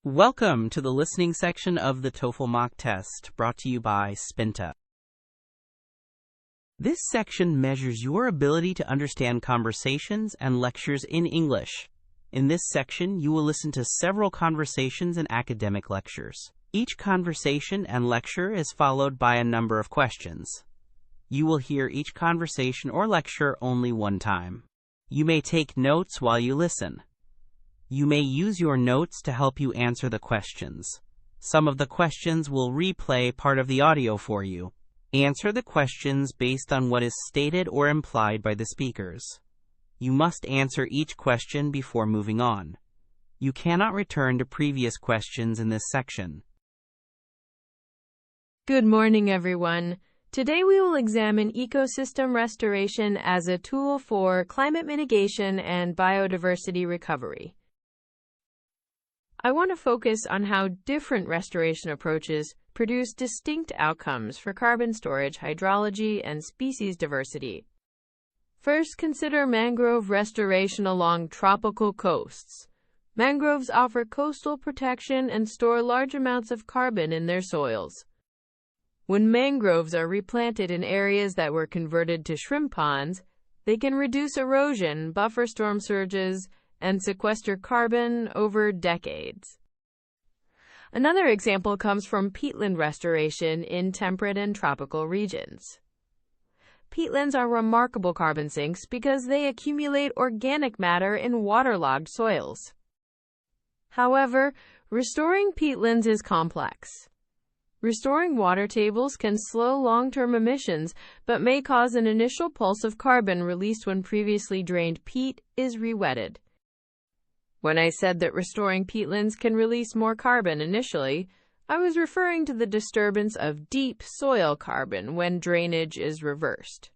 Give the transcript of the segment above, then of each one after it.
Welcome to the listening section of the TOEFL mock test, brought to you by Spinta. This section measures your ability to understand conversations and lectures in English. In this section, you will listen to several conversations and academic lectures. Each conversation and lecture is followed by a number of questions. You will hear each conversation or lecture only one time. You may take notes while you listen. You may use your notes to help you answer the questions. Some of the questions will replay part of the audio for you. Answer the questions based on what is stated or implied by the speakers. You must answer each question before moving on. You cannot return to previous questions in this section. Good morning, everyone. Today we will examine ecosystem restoration as a tool for climate mitigation and biodiversity recovery. I want to focus on how different restoration approaches produce distinct outcomes for carbon storage, hydrology, and species diversity. First, consider mangrove restoration along tropical coasts. Mangroves offer coastal protection and store large amounts of carbon in their soils. When mangroves are replanted in areas that were converted to shrimp ponds, they can reduce erosion, buffer storm surges, and sequester carbon over decades. Another example comes from peatland restoration in temperate and tropical regions. Peatlands are remarkable carbon sinks because they accumulate organic matter in waterlogged soils. However, restoring peatlands is complex. Restoring water tables can slow long-term emissions, but may cause an initial pulse of carbon released when previously drained peat is re-wetted. When I said that restoring peatlands can release more carbon initially, I was referring to the disturbance of deep soil carbon when drainage is reversed.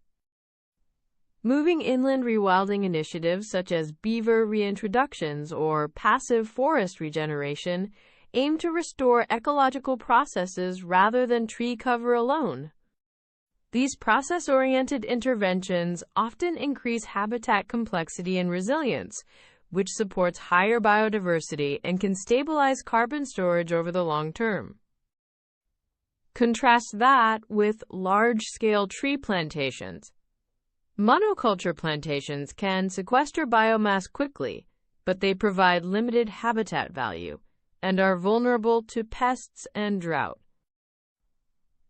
Moving inland rewilding initiatives such as beaver reintroductions or passive forest regeneration aim to restore ecological processes rather than tree cover alone. These process-oriented interventions often increase habitat complexity and resilience, which supports higher biodiversity and can stabilize carbon storage over the long term. Contrast that with large-scale tree plantations. Monoculture plantations can sequester biomass quickly, but they provide limited habitat value and are vulnerable to pests and drought.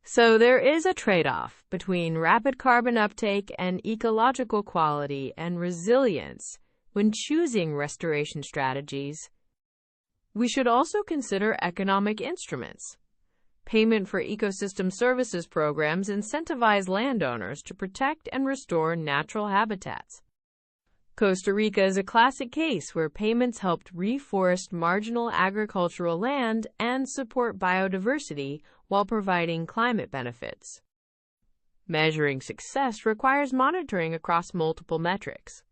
So there is a trade-off between rapid carbon uptake and ecological quality and resilience when choosing restoration strategies. We should also consider economic instruments. Payment for ecosystem services programs incentivize landowners to protect and restore natural habitats. Costa Rica is a classic case where payments helped reforest marginal agricultural land and support biodiversity while providing climate benefits. Measuring success requires monitoring across multiple metrics.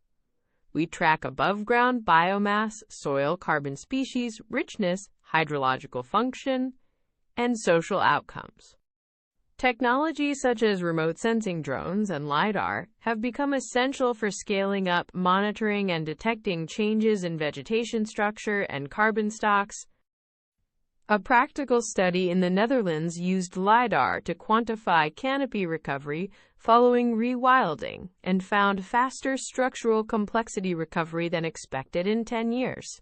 We track above-ground biomass, soil carbon species, richness, hydrological function, and social outcomes. Technologies such as remote sensing drones and LiDAR have become essential for scaling up monitoring and detecting changes in vegetation structure and carbon stocks. A practical study in the Netherlands used LiDAR to quantify canopy recovery following rewilding and found faster structural complexity recovery than expected in 10 years.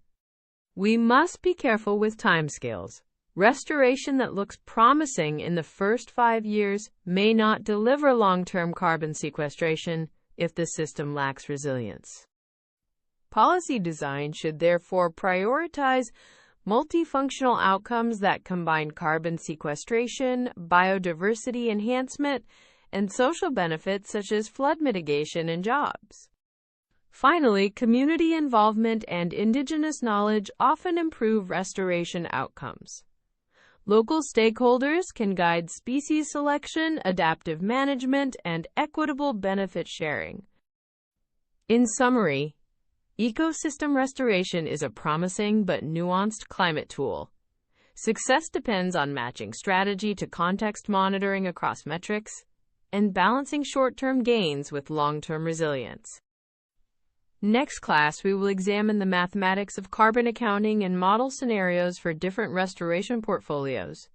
We must be careful with timescales. Restoration that looks promising in the first 5 years may not deliver long-term carbon sequestration if the system lacks resilience. Policy design should therefore prioritize multifunctional outcomes that combine carbon sequestration, biodiversity enhancement, and social benefits such as flood mitigation and jobs. Finally, community involvement and indigenous knowledge often improve restoration outcomes. Local stakeholders can guide species selection, adaptive management, and equitable benefit sharing. In summary, ecosystem restoration is a promising but nuanced climate tool. Success depends on matching strategy to context monitoring across metrics and balancing short-term gains with long-term resilience. Next class, we will examine the mathematics of carbon accounting and model scenarios for different restoration portfolios.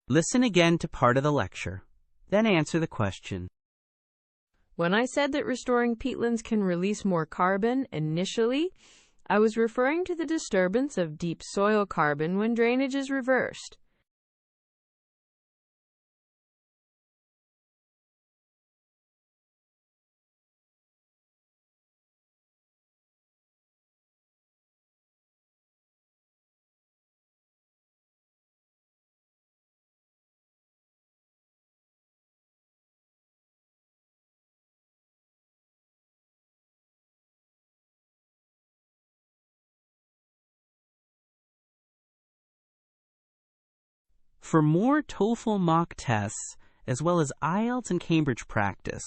Listen again to part of the lecture, then answer the question. When I said that restoring peatlands can release more carbon initially, I was referring to the disturbance of deep soil carbon when drainage is reversed. For more TOEFL mock tests, as well as IELTS and Cambridge practice,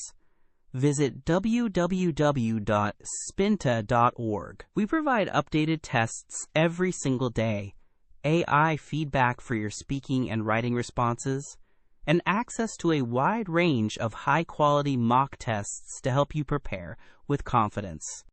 visit www.spinta.org. We provide updated tests every single day, AI feedback for your speaking and writing responses, and access to a wide range of high-quality mock tests to help you prepare with confidence.